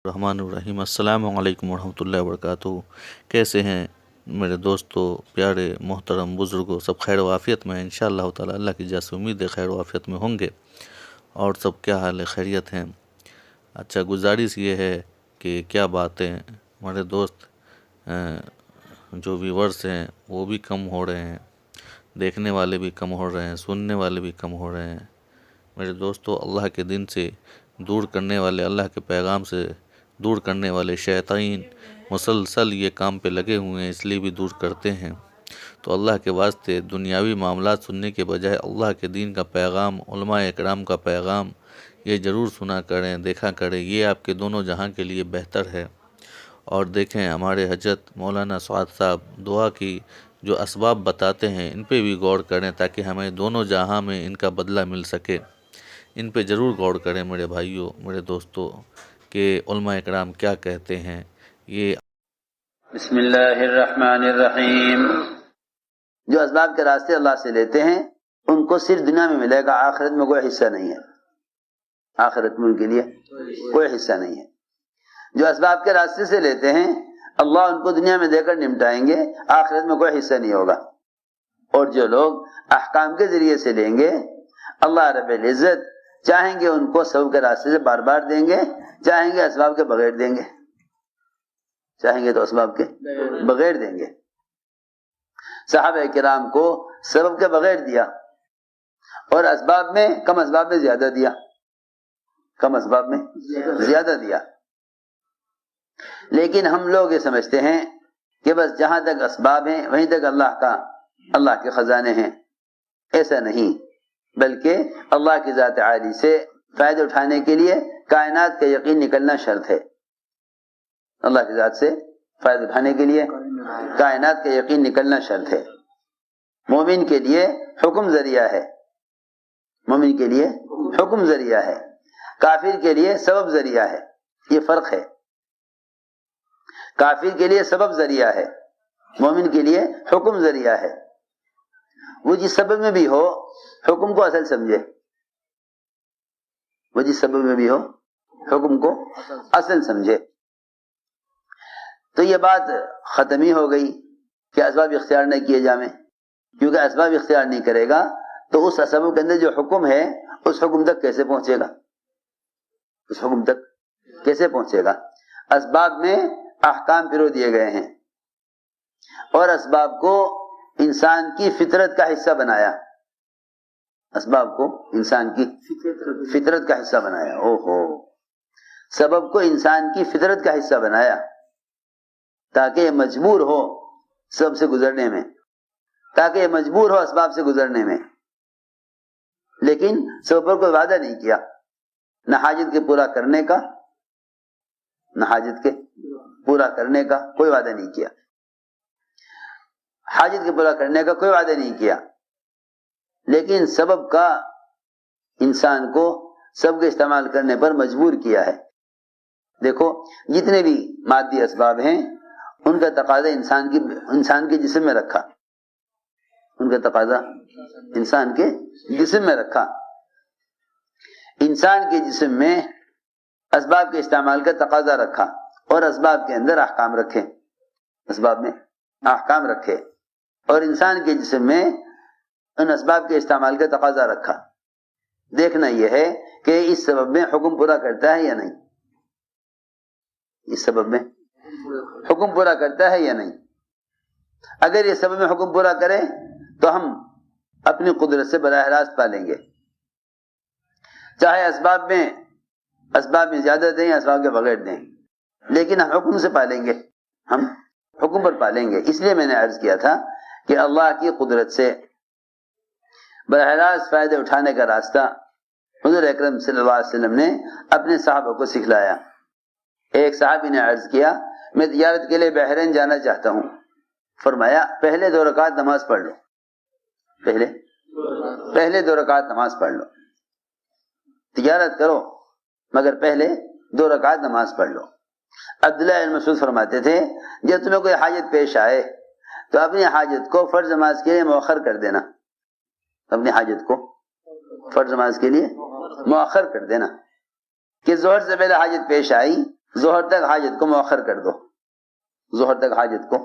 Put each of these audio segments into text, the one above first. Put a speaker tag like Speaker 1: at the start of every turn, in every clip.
Speaker 1: الرحمن الرحیم۔ السلام علیکم ورحمۃ اللہ وبرکاتہ۔ کیسے ہیں میرے دوستو، پیارے محترم بزرگوں؟ سب خیر و عافیت میں انشاءاللہ تعالی، اللہ کی جا سے امید ہے خیر و عافیت میں ہوں گے۔ اور سب کیا حال ہے؟ خیریت ہیں؟ اچھا، گزارش یہ ہے کہ کیا باتیں ہمارے دوست جو ویورز ہیں وہ بھی کم ہو رہے ہیں، دیکھنے والے بھی کم ہو رہے ہیں، سننے والے بھی کم ہو رہے ہیں۔ میرے دوستو، اللہ کے دین سے دور کرنے والے، اللہ کے پیغام سے دور کرنے والے شیاطین مسلسل یہ کام پہ لگے ہوئے ہیں، اس لیے بھی دور کرتے ہیں۔ تو اللہ کے واسطے دنیاوی معاملات سننے کے بجائے اللہ کے دین کا پیغام، علماء اکرام کا پیغام یہ ضرور سنا کریں، دیکھا کریں، یہ آپ کے دونوں جہاں کے لیے بہتر ہے۔ اور دیکھیں، ہمارے حضرت مولانا سعد صاحب دعا کی جو اسباب بتاتے ہیں ان پہ بھی غور کریں تاکہ ہمیں دونوں جہاں میں ان کا بدلہ مل سکے۔ ان پہ ضرور غور کریں میرے بھائیوں، میرے دوستوں، کہ علماء اکرام کیا کہتے ہیں۔ یہ
Speaker 2: بسم اللہ الرحمن الرحیم۔ جو اسباب کے راستے اللہ سے لیتے ہیں ان کو صرف دنیا میں ملے گا، آخرت میں کوئی حصہ نہیں ہے۔ آخرت میں ان کے لیے کوئی حصہ نہیں ہے۔ جو اسباب کے راستے سے لیتے ہیں اللہ ان کو دنیا میں دے کر نمٹائیں گے، آخرت میں کوئی حصہ نہیں ہوگا۔ اور جو لوگ احکام کے ذریعے سے لیں گے اللہ رب العزت چاہیں گے ان کو سبب کے راستے سے بار بار دیں گے، چاہیں گے اسباب کے بغیر دیں گے، چاہیں گے تو اسباب کے بغیر دیں گے۔ صحابہ کرام کو سبب کے بغیر دیا اور اسباب میں کم اسباب میں زیادہ دیا، کم اسباب میں زیادہ دیا۔ لیکن ہم لوگ یہ سمجھتے ہیں کہ بس جہاں تک اسباب ہیں وہیں تک اللہ کے خزانے ہیں۔ ایسا نہیں، بلکہ اللہ کی ذات عالی سے فائدہ اٹھانے کے لیے کائنات کا یقین نکلنا شرط ہے۔ اللہ کی ذات سے فائدہ اٹھانے کے لیے کائنات کا یقین نکلنا شرط ہے۔ مومن کے لیے حکم ذریعہ ہے، مومن کے لیے حکم ذریعہ ہے، کافر کے لیے سبب ذریعہ ہے۔ یہ فرق ہے، کافر کے لیے سبب ذریعہ ہے، مومن کے لیے حکم ذریعہ ہے۔ وہ جس سبب میں بھی ہو حکم کو اصل سمجھے، وہ جس سبب میں بھی ہو حکم کو اصل سمجھے۔ تو یہ بات ختم ہی ہو گئی کہ اسباب اختیار نہ کیے جائیں، کیونکہ اسباب اختیار نہیں کرے گا تو اس سبب کے اندر جو حکم ہے اس حکم تک کیسے پہنچے گا، اس حکم تک کیسے پہنچے گا؟ اسباب میں احکام پرو دیے گئے ہیں اور اسباب کو انسان کی فطرت کا حصہ بنایا، اسباب کو انسان کی فطرت کا حصہ بنایا۔ سبب کو انسان کی فطرت کا حصہ بنایا تاکہ یہ مجبور ہو سبب سے گزرنے میں، تاکہ یہ مجبور ہو اسباب سے گزرنے میں۔ لیکن سبب پر کوئی وعدہ نہیں کیا، نہ حاجت کے پورا کرنے کا، نہ حاجت کے پورا کرنے کا کوئی وعدہ نہیں کیا، حاجت کے پورا کرنے کا کوئی وعدہ نہیں کیا، لیکن سبب کا انسان کو سبب کے استعمال کرنے پر مجبور کیا ہے۔ دیکھو، جتنے بھی مادی اسباب ہیں ان کا تقاضا انسان کے جسم میں رکھا، ان کا تقاضا انسان کے جسم میں رکھا۔ انسان کے جسم میں اسباب کے استعمال کا تقاضا رکھا اور اسباب کے اندر احکام رکھے، اسباب میں احکام رکھے، اور انسان کے جسم میں ان اسباب کے استعمال کا تقاضا رکھا۔ دیکھنا یہ ہے کہ اس سبب میں حکم پورا کرتا ہے یا نہیں، اس سبب میں حکم پورا کرتا ہے یا نہیں۔ اگر یہ سبب میں حکم پورا کرے تو ہم اپنی قدرت سے براہ راست پالیں گے، چاہے اسباب میں زیادہ دیں یا اسباب کے بغیر دیں، لیکن ہم حکم سے پالیں گے، ہم حکم پر پالیں گے۔ اس لیے میں نے عرض کیا تھا کہ اللہ کی قدرت سے براہ راست فائدے اٹھانے کا راستہ حضور اکرم صلی اللہ علیہ وسلم نے اپنے صحابہ کو سکھلایا۔ ایک صحابی نے عرض کیا، میں تجارت کے لیے بحرین جانا چاہتا ہوں۔ فرمایا پہلے 2 رکعت نماز پڑھ لو، پہلے 2 رکعت نماز پڑھ لو، تجارت کرو مگر پہلے 2 رکعت نماز پڑھ لو۔ عبداللہ بن مسعود فرماتے تھے جب تمہیں کوئی حاجت پیش آئے تو اپنی حاجت کو فرض نماز کے لیے مؤخر کر دینا، اپنی حاجت کو فرض نماز کے لیے مؤخر کر دینا، کہ ظہر سے پہلے حاجت پیش آئی ظہر تک حاجت کو مؤخر کر دو، ظہر تک حاجت کو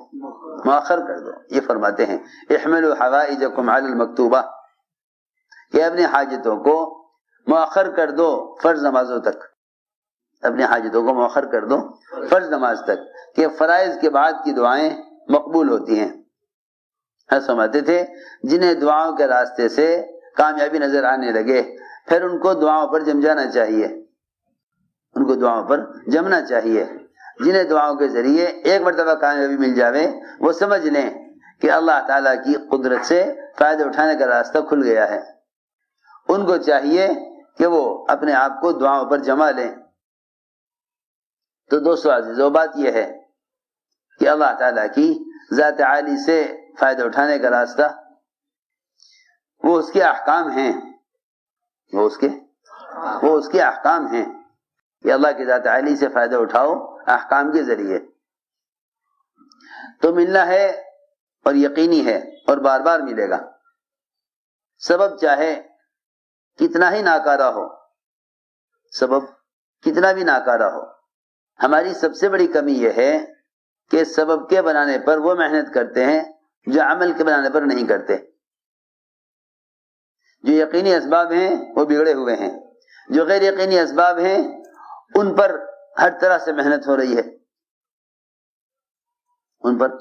Speaker 2: مؤخر کر دو۔ یہ فرماتے ہیں احملوا حوائجکم علی المکتوبہ، کہ اپنی حاجتوں کو مؤخر کر دو فرض نمازوں تک، اپنی حاجتوں کو مؤخر کر دو فرض نماز تک، کہ فرائض کے بعد کی دعائیں مقبول ہوتی ہیں۔ فرماتے تھے جنہیں دعاؤں کے راستے سے کامیابی نظر آنے لگے پھر ان کو دعاؤں پر جم جانا چاہیے، ان کو دعاؤں پر جمنا چاہیے۔ جنہیں دعاؤں کے ذریعے ایک مرتبہ کامیابی مل جاوے وہ سمجھ لیں کہ اللہ تعالیٰ کی قدرت سے فائدہ اٹھانے کا راستہ کھل گیا ہے، ان کو چاہیے کہ وہ اپنے آپ کو دعاؤں پر جما لیں۔ تو دوستو عزیزو، بات یہ ہے کہ اللہ تعالیٰ کی ذات عالی سے فائدہ اٹھانے کا راستہ وہ اس کے احکام ہیں، وہ اس کے احکام ہیں کہ اللہ کی ذات عالی سے فائدہ اٹھاؤ احکام کے ذریعے۔ تو ملنا ہے اور یقینی ہے اور بار بار ملے گا، سبب چاہے کتنا ہی ناکارہ ہو، سبب کتنا بھی ناکارہ ہو۔ ہماری سب سے بڑی کمی یہ ہے کہ سبب کے بنانے پر وہ محنت کرتے ہیں جو عمل کے بنانے پر نہیں کرتے۔ جو یقینی اسباب ہیں وہ بگڑے ہوئے ہیں، جو غیر یقینی اسباب ہیں ان پر ہر طرح سے محنت ہو رہی ہے، ان پر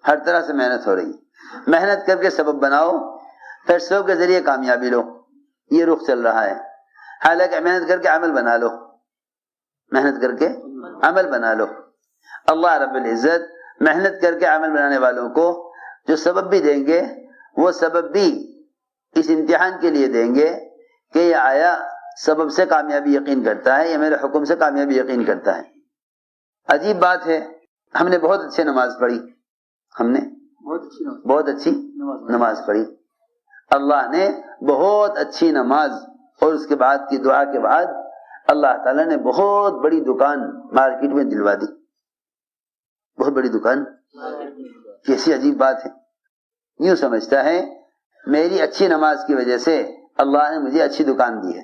Speaker 2: ہر طرح سے محنت ہو رہی ہے۔ محنت کر کے سبب بناؤ، پھر سبب کے ذریعے کامیابی لو، یہ رخ چل رہا ہے۔ حالانکہ محنت کر کے عمل بنا لو، محنت کر کے عمل بنا لو۔ اللہ رب العزت محنت کر کے عمل بنانے والوں کو جو سبب بھی دیں گے وہ سبب بھی اس امتحان کے لیے دیں گے کہ یہ آیا سبب سے کامیابی یقین کرتا ہے یا میرے حکم سے کامیابی یقین کرتا ہے۔ عجیب بات ہے، ہم نے بہت اچھی نماز پڑھی، ہم نے بہت اچھی نماز پڑھی، اللہ نے بہت اچھی نماز اور اس کے بعد کی دعا کے بعد اللہ تعالیٰ نے بہت بڑی دکان مارکیٹ میں دلوا دی، بہت بڑی دکان۔ کیسی عجیب بات ہے، یوں سمجھتا ہے میری اچھی نماز کی وجہ سے اللہ نے مجھے اچھی دکان دی ہے،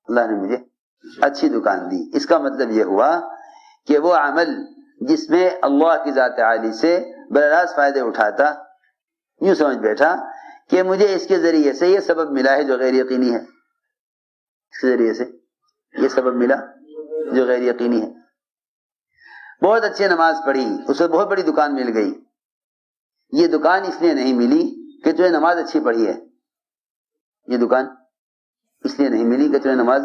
Speaker 2: اللہ نے مجھے اچھی دکان دی۔ اس کا مطلب یہ ہوا کہ وہ عمل جس میں اللہ کی ذات عالی سے براہ راست فائدے اٹھاتا، یوں سمجھ بیٹھا کہ مجھے اس کے ذریعے سے یہ سبب ملا ہے جو غیر یقینی ہے، اس کے ذریعے سے یہ سبب ملا جو غیر یقینی ہے۔ بہت اچھی نماز پڑھی، اسے بہت بڑی دکان مل گئی۔ یہ دکان اس لیے نہیں ملی کہ تجھے نماز اچھی پڑھی ہے، یہ دکان اس لیے نہیں ملی کہ تجھے نماز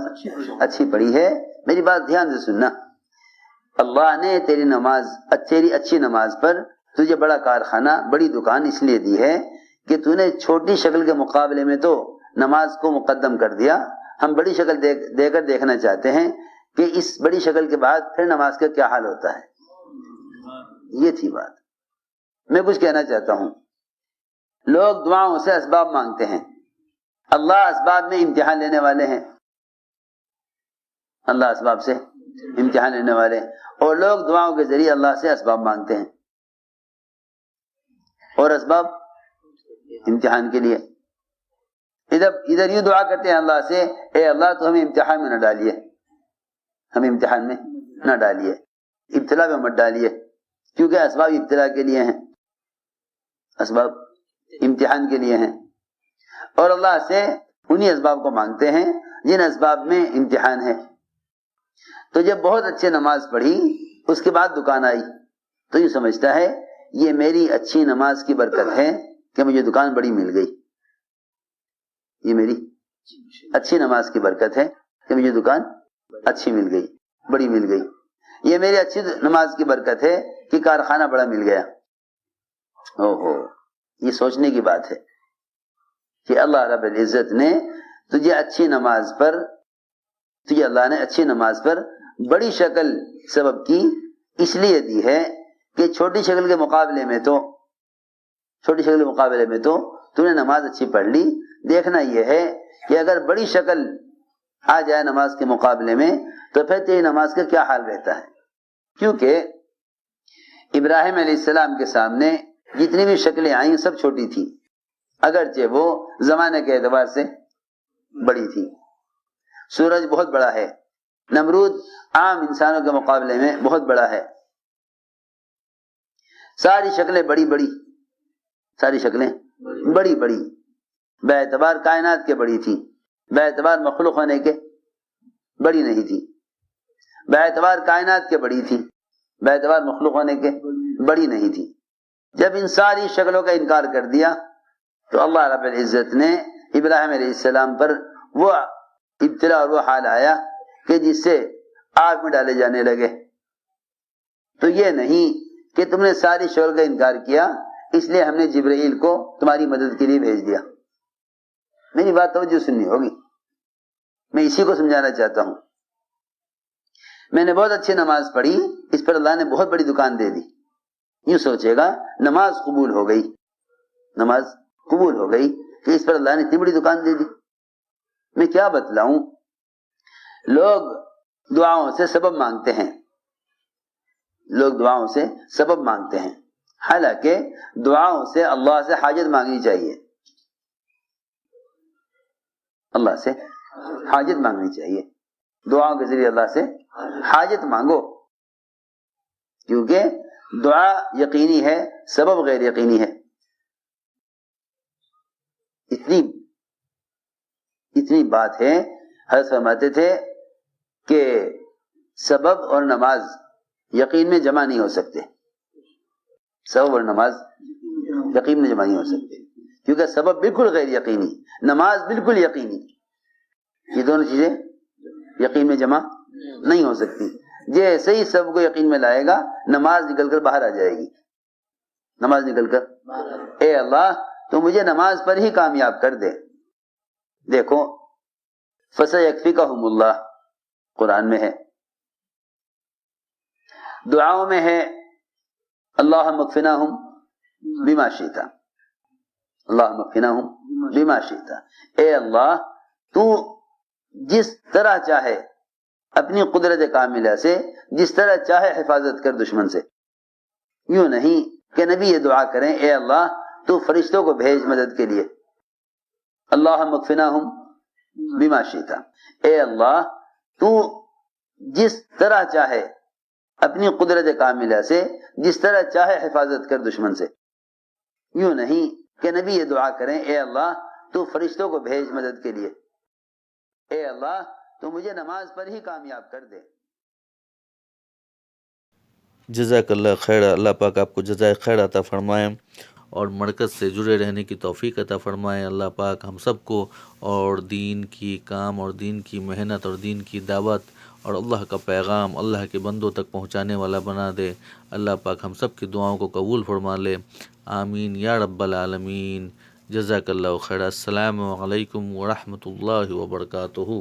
Speaker 2: اچھی پڑھی ہے۔ میری بات دھیان سے سننا، اللہ نے تیری اچھی نماز پر تجھے بڑا کارخانہ، بڑی دکان اس لیے دی ہے کہ تو نے چھوٹی شکل کے مقابلے میں تو نماز کو مقدم کر دیا۔ ہم بڑی شکل دے کر دیکھنا چاہتے ہیں کہ اس بڑی شکل کے بعد پھر نماز کا کیا حال ہوتا ہے۔ یہ تھی بات۔ میں کچھ کہنا چاہتا ہوں، لوگ دعاؤں سے اسباب مانگتے ہیں، اللہ اسباب میں امتحان لینے والے ہیں، اللہ اسباب سے امتحان لینے والے ہیں، اور لوگ دعاؤں کے ذریعے اللہ سے اسباب مانگتے ہیں، اور اسباب امتحان کے لیے۔ ادھر یوں دعا کرتے ہیں اللہ سے، اے اللہ تو ہمیں امتحان میں نہ ڈالیے، ہمیں امتحان میں نہ ڈالیے، ابتلا میں مت ڈالیے، کیونکہ اسباب ابتلا کے لیے ہیں، اسباب امتحان کے لیے ہیں، اور اللہ سے انہی اسباب کو مانگتے ہیں جن اسباب میں امتحان ہے۔ تو جب بہت اچھی نماز پڑھی اس کے بعد دکان آئی تو یہ سمجھتا ہے یہ میری اچھی نماز کی برکت ہے کہ مجھے دکان بڑی مل گئی، یہ میری اچھی نماز کی برکت ہے کہ مجھے دکان اچھی مل گئی، بڑی مل گئی، یہ میری اچھی نماز کی برکت ہے کہ کارخانہ بڑا مل گیا۔ یہ سوچنے کی بات ہے کہ اللہ رب العزت نے تجھے اللہ نے اچھی نماز پر بڑی شکل سبب کی اس لیے دی ہے کہ چھوٹی شکل کے مقابلے میں تو تو نے نماز اچھی پڑھ لی۔ دیکھنا یہ ہے کہ اگر بڑی شکل آ جائے نماز کے مقابلے میں تو پھر تیری نماز کا کیا حال رہتا ہے، کیونکہ ابراہیم علیہ السلام کے سامنے جتنی بھی شکلیں آئیں سب چھوٹی تھی، اگرچہ وہ زمانے کے اعتبار سے بڑی تھی۔ سورج بہت بڑا ہے، نمرود عام انسانوں کے مقابلے میں بہت بڑا ہے. ساری شکلیں بڑی بڑی، ساری شکلیں بڑی بڑی، بے اعتبار کائنات کے بڑی تھی، بے اعتبار مخلوق ہونے کے بڑی نہیں تھی. بے اعتبار کائنات کے بڑی تھی، بے اعتبار مخلوق ہونے کے بڑی نہیں تھی. جب ان ساری شکلوں کا انکار کر دیا تو اللہ رب العزت نے ابراہیم علیہ السلام پر وہ ابتلا اور وہ حال آیا کہ جس سے آگ میں ڈالے جانے لگے. تو یہ نہیں کہ تم نے ساری شکل کا انکار کیا اس لیے ہم نے جبرائیل کو تمہاری مدد کے لیے بھیج دیا. میری بات توجہ سننی ہوگی، میں اسی کو سمجھانا چاہتا ہوں. میں نے بہت اچھی نماز پڑھی، اس پر اللہ نے بہت بڑی دکان دے دی. یوں سوچے گا نماز قبول ہو گئی، نماز قبول ہو گئی کہ اس پر اللہ نے اتنی بڑی دکان دے دی. میں کیا بتلاؤں، لوگ دعاؤں سے سبب مانگتے ہیں، لوگ دعاؤں سے سبب مانگتے ہیں، حالانکہ دعاؤں سے اللہ سے حاجت مانگنی چاہیے. اللہ سے حاجت مانگنی چاہیے، دعاؤں کے ذریعے اللہ سے حاجت مانگو، کیونکہ دعا یقینی ہے، سبب غیر یقینی ہے. اتنی بات ہے. حضرت فرماتے تھے کہ سبب اور نماز یقین میں جمع نہیں ہو سکتے، سبب اور نماز یقین میں جمع نہیں ہو سکتے، کیونکہ سبب بالکل غیر یقینی، نماز بالکل یقینی، یہ دونوں چیزیں یقین میں جمع نہیں ہو سکتی. جیسے ہی سب کو یقین میں لائے گا نماز نکل کر باہر آ جائے گی. نماز نکل کر اے اللہ تو مجھے نماز پر ہی کامیاب کر دے. دیکھو فَسَيَكْفِكَهُمُ اللَّهُ قرآن میں ہے، دعاؤں میں ہے اللہم اکفناہم بما شئت، اللہم اکفناہم بما شئت. اے اللہ تو جس طرح چاہے اپنی قدرت کاملہ سے جس طرح چاہے حفاظت کر دشمن سے. یوں نہیں کہ نبی یہ دعا کریں اے اللہ تو فرشتوں کو بھیج مدد کے لیے، اللہم اکفناہم بما شئت، اے اللہ تو جس طرح چاہے اپنی قدرت کاملہ سے جس طرح چاہے حفاظت کر دشمن سے. یوں نہیں کہ نبی یہ دعا کریں اے اللہ تو فرشتوں کو بھیج مدد کے لیے، اے اللہ تو مجھے نماز پر ہی کامیاب کر دے.
Speaker 1: جزاک اللہ خیر. اللہ پاک آپ کو جزائے خیر عطا فرمائیں اور مرکز سے جڑے رہنے کی توفیق عطا فرمائیں. اللہ پاک ہم سب کو اور دین کی کام اور دین کی محنت اور دین کی دعوت اور اللہ کا پیغام اللہ کے بندوں تک پہنچانے والا بنا دے. اللہ پاک ہم سب کی دعاؤں کو قبول فرما لے. آمین یا رب العالمین. جزاک اللہ خیر. السلام علیکم ورحمۃ اللہ وبرکاتہ.